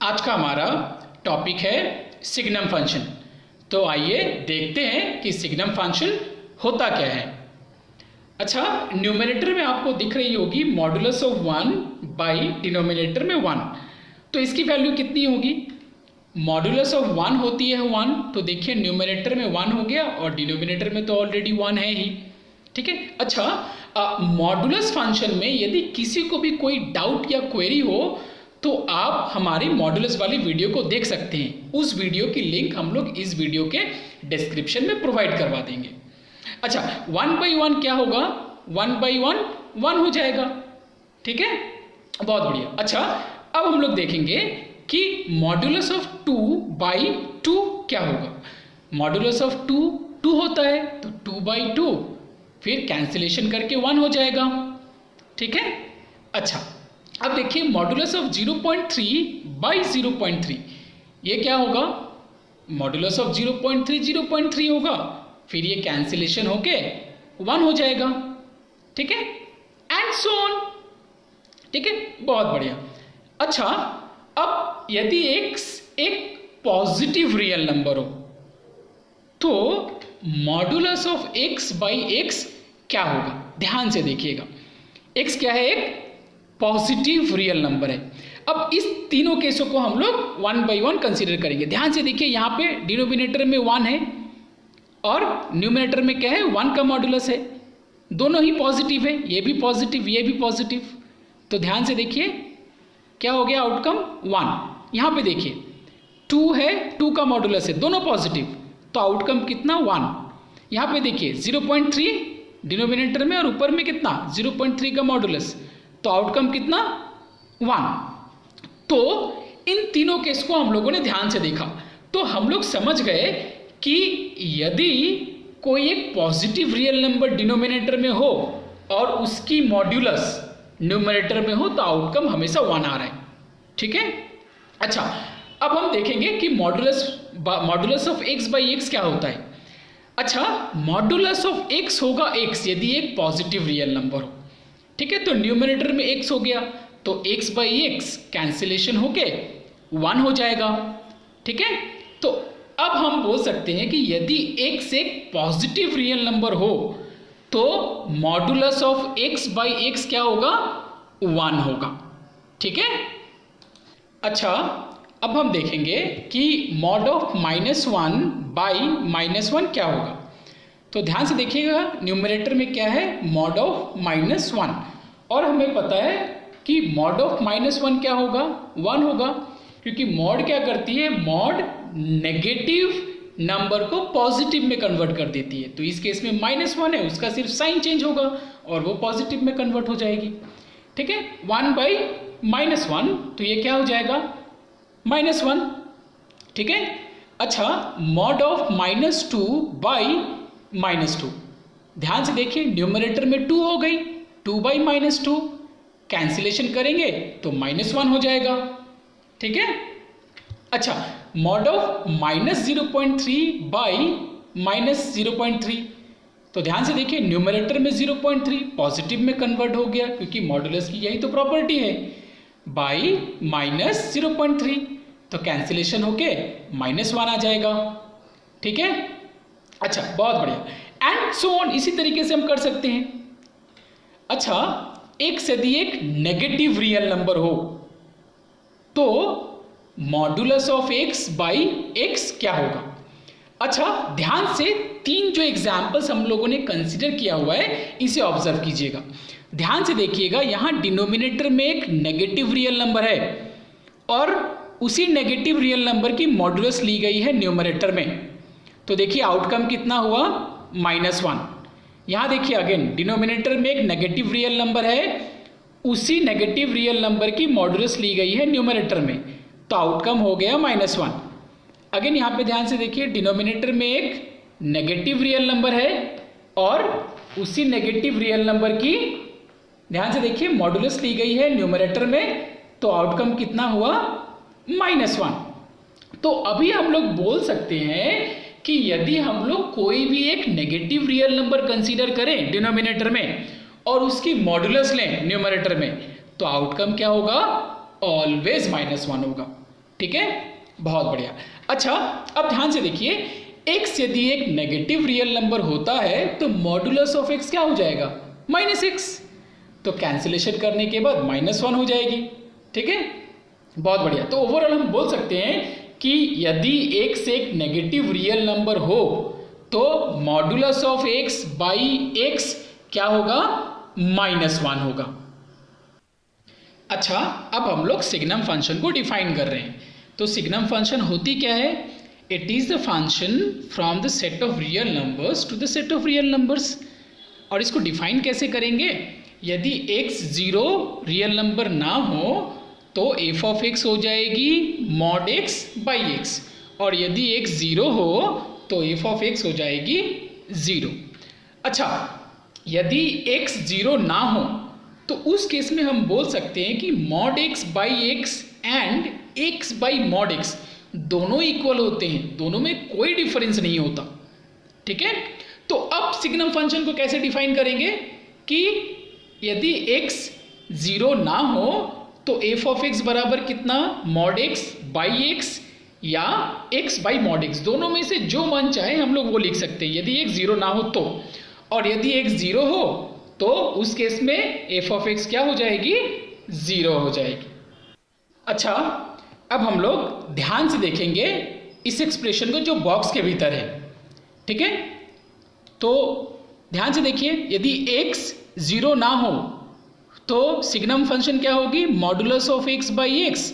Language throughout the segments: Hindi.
आज का हमारा टॉपिक है सिग्नम फंक्शन। तो आइए देखते हैं कि सिग्नम फंक्शन होता क्या है। अच्छा, न्यूमरेटर में आपको दिख रही होगी मॉडुलस ऑफ 1 बाई डिनोमिनेटर में 1। तो इसकी वैल्यू कितनी होगी? मॉडुलस ऑफ 1 होती है 1, तो देखिए न्यूमरेटर में 1 हो गया और डिनोमिनेटर में तो ऑलरेडी 1 है ही। ठीक है। अच्छा, मॉडुलस फंक्शन में यदि किसी को भी कोई डाउट या क्वेरी हो तो आप हमारी मॉडुलस वाली वीडियो को देख सकते हैं। उस वीडियो की लिंक हम लोग इस वीडियो के डिस्क्रिप्शन में प्रोवाइड करवा देंगे। अच्छा, 1 बाई 1 क्या होगा? 1 बाई 1 1 हो जाएगा। ठीक है, बहुत बढ़िया। अच्छा, अब हम लोग देखेंगे कि मॉडुलस ऑफ 2 बाई 2 क्या होगा। मॉडुलस ऑफ 2 2 होता है, तो 2 बाई 2 फिर कैंसिलेशन करके 1 हो जाएगा। ठीक है। अच्छा, अब देखिए मॉडुलस ऑफ 0.3 बाई 0.3 ये क्या होगा? मॉडुलस ऑफ 0.3 0.3 होगा, फिर ये कैंसिलेशन होके 1 हो जाएगा। ठीक है, एंड सो ऑन। ठीक है, बहुत बढ़िया। अच्छा, अब यदि x एक पॉजिटिव रियल नंबर हो तो modulus of x by x क्या होगा? ध्यान से देखिएगा, x क्या है? एक पॉजिटिव रियल नंबर है। अब इस तीनों केसों को हम लोग 1 बाई 1 कंसीडर करेंगे। ध्यान से देखिए, यहाँ पे डिनोमिनेटर में 1 है और न्यूमिनेटर में क्या है? 1 का मॉडुलस है। दोनों ही पॉजिटिव है, ये भी पॉजिटिव ये भी पॉजिटिव। तो ध्यान से देखिए क्या हो गया आउटकम? 1। यहाँ पे देखिए 2 है, 2 का मॉडुलस है, दोनों पॉजिटिव, तो आउटकम कितना? 1। यहाँ पे देखिए 0.3 डिनोमिनेटर में और ऊपर में कितना? 0.3 का मॉडुलस, तो आउटकम कितना? 1। तो इन तीनों केस को हम लोगों ने ध्यान से देखा तो हम लोग समझ गए कि यदि कोई एक पॉजिटिव रियल नंबर डिनोमिनेटर में हो और उसकी मॉड्यूलस न्यूमरेटर में हो तो आउटकम हमेशा 1 आ रहा है। ठीक है। अच्छा, अब हम देखेंगे कि modulus of x by x क्या होता है। अच्छा, मॉडुलस ऑफ x होगा x यदि एक पॉजिटिव रियल नंबर हो। ठीक है, तो न्यूमरेटर में x हो गया तो x बाई x कैंसिलेशन होके 1 हो जाएगा। ठीक है, तो अब हम बोल सकते हैं कि यदि x एक पॉजिटिव रियल नंबर हो तो modulus of x by x क्या होगा? 1 होगा। ठीक है। अच्छा, अब हम देखेंगे कि मॉड ऑफ -1 बाई -1 क्या होगा। तो ध्यान से देखिएगा, न्यूमरेटर में क्या है? मॉड ऑफ -1, और हमें पता है कि मॉड ऑफ -1 क्या होगा? 1 होगा, क्योंकि मॉड क्या करती है? मॉड नेगेटिव नंबर को पॉजिटिव में कन्वर्ट कर देती है। तो इस केस में -1 है, उसका सिर्फ साइन चेंज होगा और वो पॉजिटिव में कन्वर्ट हो जाएगी। ठीक है, 1 बाई -1 तो ये क्या हो जाएगा? -1। ठीक है। अच्छा, मॉड ऑफ -2 बाई -2, ध्यान से देखिए न्यूमरेटर में 2 हो गई, 2 बाई -2 कैंसिलेशन करेंगे तो -1 हो जाएगा। ठीक है। अच्छा, मॉड ऑफ -0.3 बाई -0.3, तो ध्यान से देखिए न्यूमरेटर में 0.3 पॉजिटिव में कन्वर्ट हो गया क्योंकि मॉडुलस की यही तो प्रॉपर्टी है, बाई -0.3 तो कैंसिलेशन होके -1 आ जाएगा। ठीक है। अच्छा, बहुत बढ़िया। एंड सो ऑन, इसी तरीके से हम कर सकते हैं। अच्छा, x यदि एक नेगेटिव रियल नंबर हो तो modulus of x by x क्या होगा? अच्छा, ध्यान से 3 जो एग्जाम्पल्स हम लोगों ने कंसिडर किया हुआ है इसे ऑब्जर्व कीजिएगा। ध्यान से देखिएगा, यहाँ डिनोमिनेटर में एक नेगेटिव रियल नंबर है और उसी नेगेटिव रियल नंबर की मॉडुलस ली गई है न्यूमरेटर में। तो देखिए आउटकम कितना हुआ? -1। यहाँ देखिए अगेन डिनोमिनेटर में एक नेगेटिव रियल नंबर है, उसी नेगेटिव रियल नंबर की मॉडुलस ली गई है न्यूमरेटर में, तो आउटकम हो गया -1। अगेन यहाँ पे ध्यान से देखिए, डिनोमिनेटर में एक नेगेटिव रियल नंबर है और उसी नेगेटिव रियल नंबर की, ध्यान से देखिए, मॉडुलस ली गई है न्यूमरेटर में, तो आउटकम कितना हुआ? -1। तो अभी हम लोग बोल सकते हैं कि यदि हम लोग कोई भी एक नेगेटिव रियल नंबर कंसीडर करें डिनोमिनेटर में और उसकी मॉडुलस लें न्यूमरेटर में, तो आउटकम क्या होगा? ऑलवेज -1 होगा। ठीक है, बहुत बढ़िया। अच्छा, अब ध्यान से देखिए, x यदि एक नेगेटिव रियल नंबर होता है तो मॉडुलस ऑफ x क्या हो जाएगा? -x। तो कैंसिलेशन करने के बाद -1 हो जाएगी। ठीक है, बहुत बढ़िया। तो ओवरऑल हम बोल सकते हैं कि यदि x एक नेगेटिव रियल नंबर हो तो modulus of x by x क्या होगा? -1 होगा। अच्छा, अब हम लोग सिग्नम फंक्शन को डिफाइन कर रहे हैं। तो सिग्नम फंक्शन होती क्या है? It is the function from the set of real numbers to the set of real numbers. और इसको डिफाइन कैसे करेंगे? यदि x 0 रियल नंबर ना हो तो f ऑफ x हो जाएगी mod x बाई x, और यदि x 0 हो तो f ऑफ x हो जाएगी 0। अच्छा, यदि x 0 ना हो तो उस केस में हम बोल सकते हैं कि mod x by x and x by mod x दोनों इक्वल होते हैं, दोनों में कोई डिफरेंस नहीं होता। ठीक है, तो अब सिग्नम फंक्शन को कैसे डिफाइन करेंगे कि यदि x 0 ना हो तो f ऑफ x बराबर कितना? mod x बाई x या x बाई mod x, दोनों में से जो मन चाहे हम लोग वो लिख सकते हैं यदि x 0 ना हो तो। और यदि x 0 हो तो उस केस में f ऑफ x क्या हो जाएगी? 0 हो जाएगी। अच्छा, अब हम लोग ध्यान से देखेंगे इस एक्सप्रेशन को जो बॉक्स के भीतर है। ठीक है, तो ध्यान से देखिए, यदि x 0 ना हो तो सिग्नम फंक्शन क्या होगी? Modulus of x by x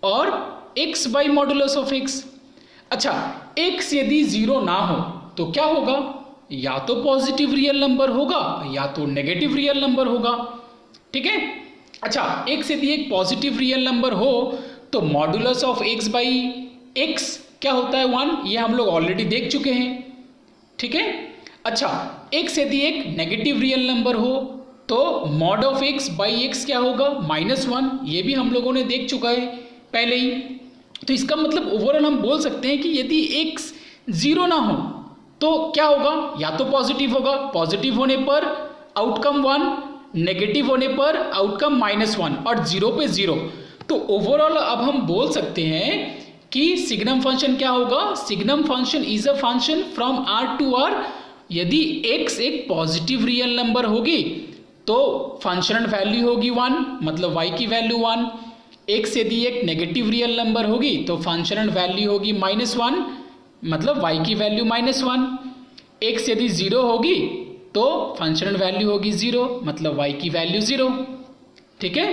और x by modulus of x। अच्छा, x यदि 0 ना हो तो क्या होगा? या तो पॉजिटिव रियल नंबर होगा या तो नेगेटिव रियल नंबर होगा। ठीक है, अच्छा, x यदि एक पॉजिटिव रियल नंबर हो तो modulus of x by x क्या होता है? 1। ये हम लोग ऑलरेडी देख चुके हैं। ठीक है, अच्छा, x यदि एक नेगेटिव रियल नंबर हो तो mod of x by x क्या होगा? -1। ये भी हम लोगों ने देख चुका है पहले ही। तो इसका मतलब ओवरऑल हम बोल सकते हैं कि यदि x 0 ना हो तो क्या होगा? या तो पॉजिटिव होगा, पॉजिटिव होने पर आउटकम 1, नेगेटिव होने पर आउटकम -1 और 0 पे 0। तो ओवरऑल अब हम बोल सकते हैं कि सिग्नम फंक्शन क्या होगा? Signum function is a function from r to r। यदि x एक पॉजिटिव रियल नंबर होगी तो फंक्शनल वैल्यू होगी 1, मतलब y की वैल्यू 1। x यदि एक नेगेटिव रियल नंबर होगी तो फंक्शनल वैल्यू होगी -1, मतलब y की वैल्यू -1। x यदि 0 होगी तो फंक्शनल वैल्यू होगी 0, मतलब y की वैल्यू 0। ठीक है,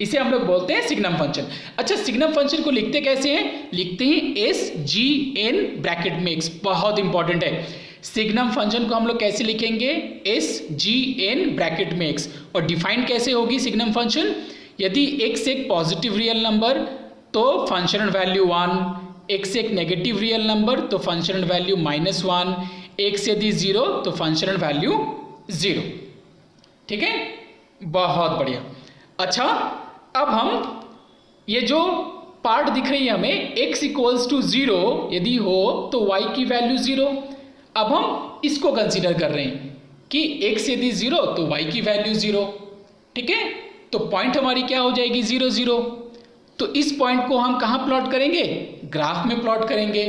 इसे हम लोग बोलते हैं सिग्नम फंक्शन। अच्छा, सिग्नम फंक्शन को लिखते कैसे हैं? लिखते हैं SGN ब्रैकेट में x, बहुत इंपॉर्टेंट है। सिग्नम फंक्शन को हम लोग कैसे लिखेंगे? SGN ब्रैकेट में x। और डिफाइन कैसे होगी सिग्नम फंक्शन? यदि x एक पॉजिटिव रियल नंबर तो फंक्शनल वैल्यू 1, x एक नेगेटिव रियल नंबर तो फंक्शनल वैल्यू -1, x यदि 0 तो फंक्शनल वैल्यू 0। ठीक है, बहुत बढ़िया। अच्छा, अब हम ये जो पार्ट दिख रही है हमें x इक्वल्स टू 0 यदि हो तो y की वैल्यू 0। अब हम इसको कंसीडर कर रहे हैं कि x यदि 0 तो y की वैल्यू 0। ठीक है, तो पॉइंट हमारी क्या हो जाएगी? 0 0। तो इस पॉइंट को हम कहाँ प्लॉट करेंगे? ग्राफ में प्लॉट करेंगे।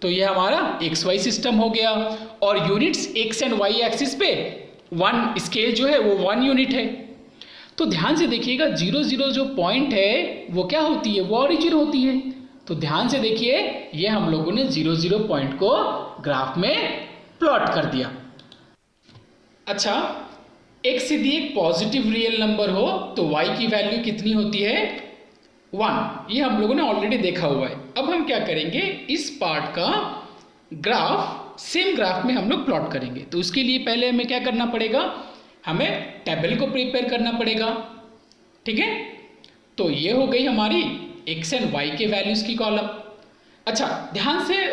तो ये हमारा XY सिस्टम हो गया और units x and y axis पे 1 स्केल जो है वो 1 यूनिट है। तो ध्यान से देखिएगा, 0 0 जो पॉइंट है वो क्या होती है? वो ओरिजिन होती है। तो ध्यान से देखिए, ये हम लोगों ने 0 0 पॉइंट को ग्राफ में प्लॉट कर दिया। अच्छा, x यदि एक पॉजिटिव रियल नंबर हो तो y की वैल्यू कितनी होती है? 1। ये हम लोगों ने ऑलरेडी देखा हुआ है। अब हम क्या करेंगे? इस पार्ट का ग्राफ सेम ग्राफ में हम लोग प्लॉट करेंगे। तो उसके लिए पहले हमें क्या करना पड़ेगा? हमें टेबल को प्रिपेयर करना पड़ेगा। ठीक है, तो ये हो गई हमारी x एंड y के वैल्यूज की कॉलम। अच्छा, ध्यान से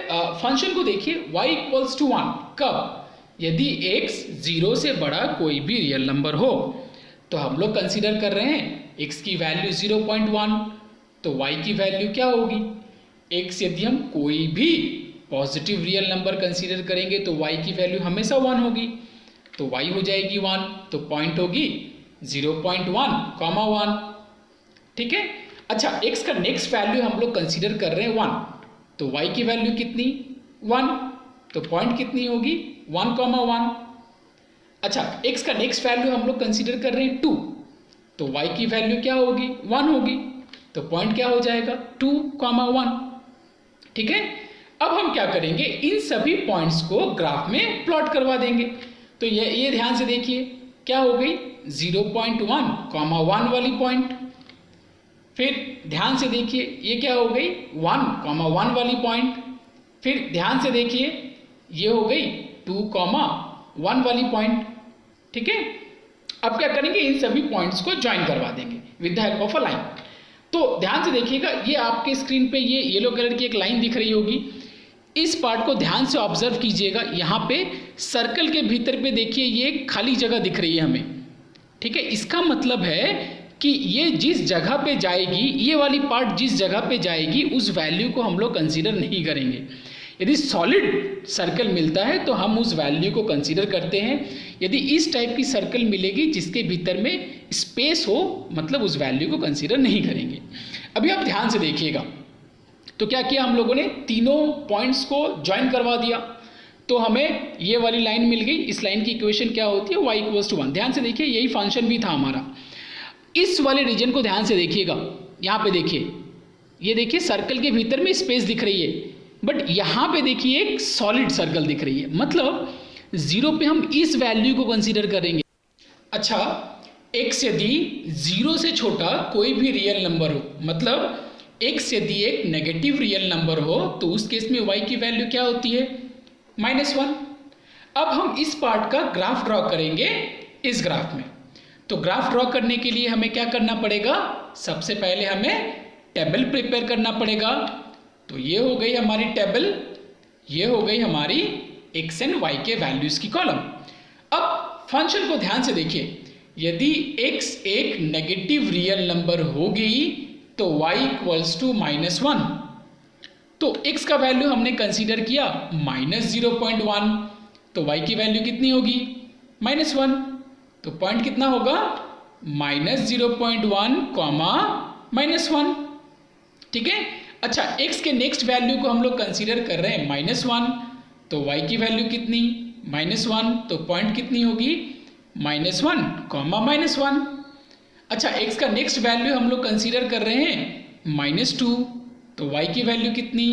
फंक्शन को देखिए, y इक्वल्स टू 1 कब? यदि x 0 से बड़ा कोई भी रियल नंबर हो। तो हम लोग कंसीडर कर रहे हैं x की वैल्यू 0.1, तो y की वैल्यू क्या होगी? x यदि हम कोई भी पॉजिटिव रियल नंबर कंसीडर करेंगे तो y की वैल्यू हमेशा 1 होगी, तो y हो जाएगी 1, तो पॉइंट होगी 0.1, 1। ठीक है, अच्छा, x का नेक्स्ट वैल्यू हम लोग कंसीडर कर रहे हैं 1, तो y की वैल्यू कितनी 1, तो पॉइंट कितनी होगी 1,1। अच्छा, x का नेक्स्ट वैल्यू हम लोग कंसीडर कर रहे हैं 2, तो y की वैल्यू क्या होगी 1 होगी, तो पॉइंट क्या हो जाएगा 2,1। ठीक है, अब हम क्या करेंगे, इन सभी पॉइंट्स को ग्राफ में प्लॉट करवा देंगे। तो ये ध्यान से देखिए क्या हो गई 0.1, 1 वाली पॉइंट। फिर ध्यान से देखिए ये क्या हो गई 1, 1 वाली पॉइंट। फिर ध्यान से देखिए ये हो गई 2,1 वाली पॉइंट। ठीक है, अब क्या करेंगे, इन सभी पॉइंट्स को ज्वाइन करवा देंगे with the help of a line. तो ध्यान से देखिएगा, ये आपके स्क्रीन पे ये येलो कलर की एक लाइन दिख रही होगी, इस पार्ट को ध्यान से ऑब्जर्व कीजिएगा। यहाँ पे सर्कल के भीतर पे देखिए ये खाली जगह दिख रही है हमें। ठीक है, इसका मतलब है कि ये जिस जगह पे जाएगी, ये वाली पार्ट जिस जगह पे जाएगी उस वैल्यू को हम लोग कंसीडर नहीं करेंगे। यदि सॉलिड सर्कल मिलता है तो हम उस वैल्यू को कंसीडर करते हैं। यदि इस टाइप की सर्कल मिलेगी जिसके भीतर में स्पेस हो, मतलब उस वैल्यू को कंसीडर नहीं करेंगे। अभी आप ध्यान से देखिएगा, तो क्या किया हम लोगों ने, तीनों पॉइंट्स को ज्वाइन करवा दिया, तो हमें ये वाली लाइन मिल गई। इस लाइन की इक्वेशन क्या होती है y = 1। ध्यान से देखिए यही फंक्शन भी था हमारा। इस वाले रीजन को ध्यान से देखिएगा, यहाँ पे देखिए, ये देखिए सर्कल के भीतर में स्पेस दिख रही है, बट यहाँ पे देखिए एक सॉलिड सर्कल दिख रही है, मतलब 0 पे हम इस वैल्यू को कंसीडर करेंगे। अच्छा, x यदि 0 से छोटा कोई भी रियल नंबर हो, मतलब x यदि एक नेगेटिव रियल नंबर हो, तो उस केस में y की वैल्यू क्या होती है -1। अब हम इस पार्ट का ग्राफ ड्रॉ करेंगे इस ग्राफ में। तो ग्राफ ड्रॉ करने के लिए हमें क्या करना पड़ेगा, सबसे पहले हमें टेबल प्रिपेयर करना पड़ेगा। तो ये हो गई हमारी टेबल, ये हो गई हमारी x एंड y के वैल्यूज की कॉलम। अब फंक्शन को ध्यान से देखिए, यदि x एक नेगेटिव रियल नंबर होगी तो y = -1, तो x का वैल्यू हमने कंसीडर किया -0.1, तो y की वैल्यू कितनी होगी -1, तो पॉइंट कितना होगा -0.1, -1। ठीक है, अच्छा, x के नेक्स्ट वैल्यू को हम लोग कंसीडर कर रहे हैं -1, तो y की वैल्यू कितनी -1, तो पॉइंट कितनी होगी -1, -1। अच्छा, x का नेक्स्ट वैल्यू हम लोग कंसीडर कर रहे हैं -2, तो y की वैल्यू कितनी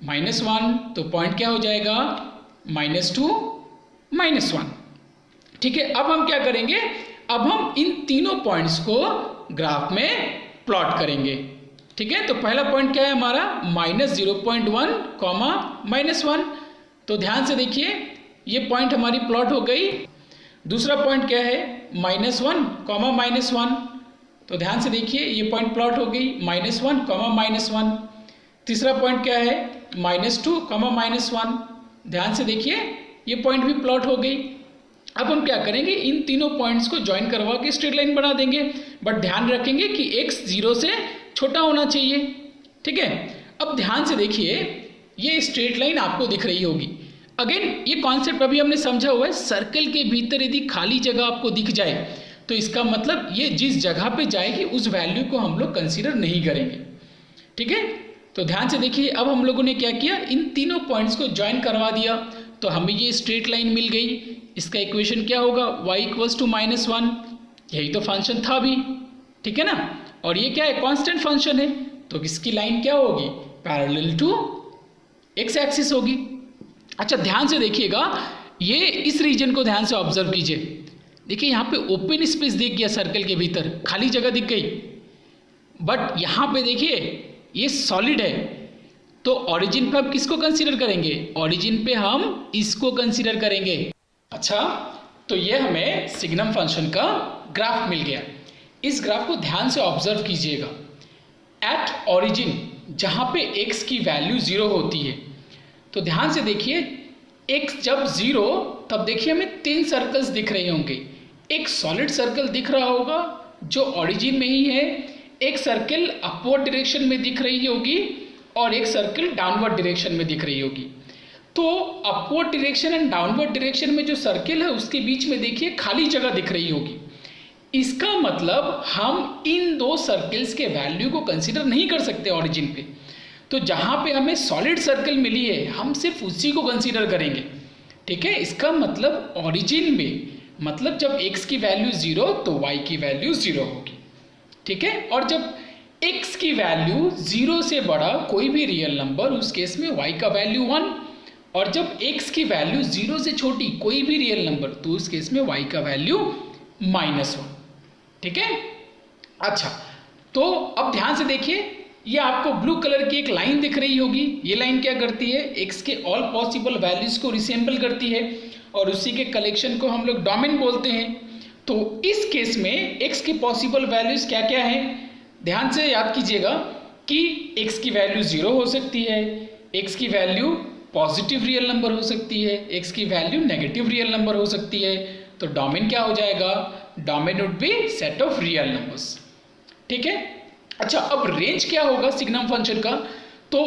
-1, तो पॉइंट क्या हो जाएगा -2, -1। ठीक है, अब हम क्या करेंगे, अब हम इन तीनों पॉइंट्स को ग्राफ में प्लॉट करेंगे। ठीक है, तो पहला पॉइंट क्या है हमारा -0.1, -1। तो ध्यान से देखिए ये पॉइंट हमारी प्लॉट हो गई। दूसरा पॉइंट क्या है -1, -1। तो ध्यान से देखिए ये पॉइंट प्लॉट हो गई -1, -1। तीसरा पॉइंट क्या है -2, -1। ध्यान से देखिए ये पॉइंट भी प्लॉट हो गई। अब हम क्या करेंगे, इन तीनों पॉइंट्स को ज्वाइन करवा के स्ट्रेट लाइन बना देंगे, बट ध्यान रखेंगे कि x 0 से छोटा होना चाहिए। ठीक है, अब ध्यान से देखिए ये स्ट्रेट लाइन आपको दिख रही होगी। अगेन ये कॉन्सेप्ट अभी हमने समझा हुआ है, सर्कल के भीतर यदि खाली जगह आपको दिख जाए तो इसका मतलब ये जिस जगह पे जाएगी उस वैल्यू को हम लोग कंसीडर नहीं करेंगे। ठीक है, तो ध्यान से देखिए अब हम लोगों ने क्या किया, इन तीनों पॉइंट्स को ज्वाइन करवा दिया, तो हमें ये स्ट्रेट लाइन मिल गई। इसका इक्वेशन क्या होगा y = -1, यही तो फंक्शन था भी। ठीक है ना, और ये क्या है कांस्टेंट फंक्शन है, तो इसकी लाइन क्या होगी पैरेलल टू x एक्सिस होगी। अच्छा, ध्यान से देखिएगा, ये इस रीजन को ध्यान से ऑब्जर्व कीजिए। देखिए यहाँ पे ओपन स्पेस दिख गया, सर्कल के भीतर खाली जगह दिख गई, बट यहाँ पे देखिए ये सॉलिड है, तो ओरिजिन पे हम किसको कंसीडर करेंगे, ओरिजिन पे हम इसको कंसीडर करेंगे। अच्छा, तो ये हमें सिग्नम फंक्शन का ग्राफ मिल गया। इस ग्राफ को ध्यान से ऑब्जर्व कीजिएगा। एट ओरिजिन जहाँ पे x की वैल्यू 0 होती है, तो ध्यान से देखिए x जब 0, तब देखिए हमें 3 सर्कल्स दिख रहे होंगे। एक सॉलिड सर्कल दिख रहा होगा जो ओरिजिन में ही है, एक सर्कल अपवर्ड डायरेक्शन में दिख रही होगी और एक सर्कल डाउनवर्ड डायरेक्शन में दिख रही होगी। तो upward direction and downward direction में जो सर्कल है उसके बीच में देखिए खाली जगह दिख रही होगी। इसका मतलब हम इन दो सर्कल्स के वैल्यू को कंसीडर नहीं कर सकते ओरिजिन पे। तो जहाँ पे हमें सॉलिड सर्कल मिली है हम सिर्फ उसी को कंसीडर करेंगे, ठीक है। इसका मतलब ओरिजिन में, मतलब जब x की वैल्यू 0 तो y की वैल्यू 0 होगी, ठीक है। और जब x की वैल्यू 0 से बड़ा कोई भी रियल नंबर, उस केस में y का वैल्यू 1, और जब x की वैल्यू 0 से छोटी कोई भी रियल नंबर, तो उस केस में y का वैल्यू -1, ठीक है। अच्छा, तो अब ध्यान से देखिए, ये आपको ब्लू कलर की एक लाइन दिख रही होगी। ये लाइन क्या करती है, x के ऑल पॉसिबल वैल्यूज को रिसेंबल करती है और उसी के कलेक्शन को हम लोग डोमेन बोलते हैं। तो इस केस में x के पॉसिबल वैल्यूज क्या क्या हैं, ध्यान से याद कीजिएगा कि x की वैल्यू 0 हो सकती है, x की वैल्यू पॉजिटिव रियल नंबर हो सकती है, x की वैल्यू नेगेटिव रियल नंबर हो सकती है। तो डोमेन क्या हो जाएगा, domain would be set of real numbers, ठीक है। अच्छा, अब रेंज क्या होगा सिग्नम फंक्शन का, तो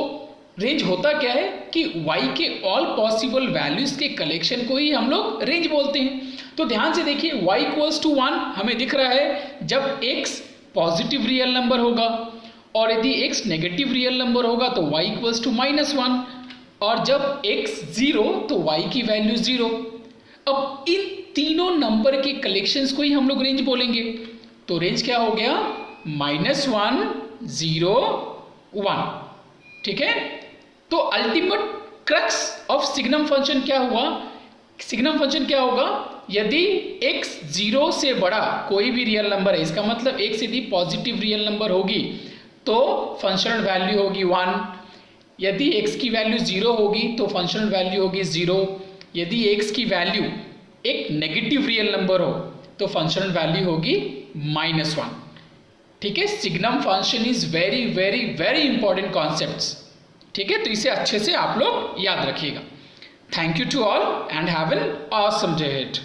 रेंज होता क्या है कि y के ऑल पॉसिबल वैल्यूज के कलेक्शन को ही हम लोग रेंज बोलते हैं। तो ध्यान से देखिए, y इक्वल्स टू 1 हमें दिख रहा है जब x पॉजिटिव रियल नंबर होगा, और यदि x नेगेटिव रियल नंबर होगा तो y इक्वल्स टू -1, और जब x 0 तो y की वैल्यू 0। अब इन तीनों नंबर के कलेक्शंस को ही हम लोग रेंज बोलेंगे। तो रेंज क्या हो गया, -1 0 1, ठीक है। तो ultimate crux of signum function क्या हुआ, सिग्नम फंक्शन क्या होगा, यदि x 0 से बड़ा कोई भी रियल नंबर है, इसका मतलब x यदि पॉजिटिव रियल नंबर होगी तो फंक्शनल वैल्यू होगी 1, यदि x की वैल्यू 0 होगी तो फंक्शनल वैल्यू होगी 0, यदि x की वैल्यू एक नेगेटिव रियल नंबर हो तो फंक्शनल वैल्यू होगी -1, ठीक है। Signum function is very very very important concepts, ठीक है। तो इसे अच्छे से आप लोग याद रखिएगा। Thank you to all and have an awesome day ahead.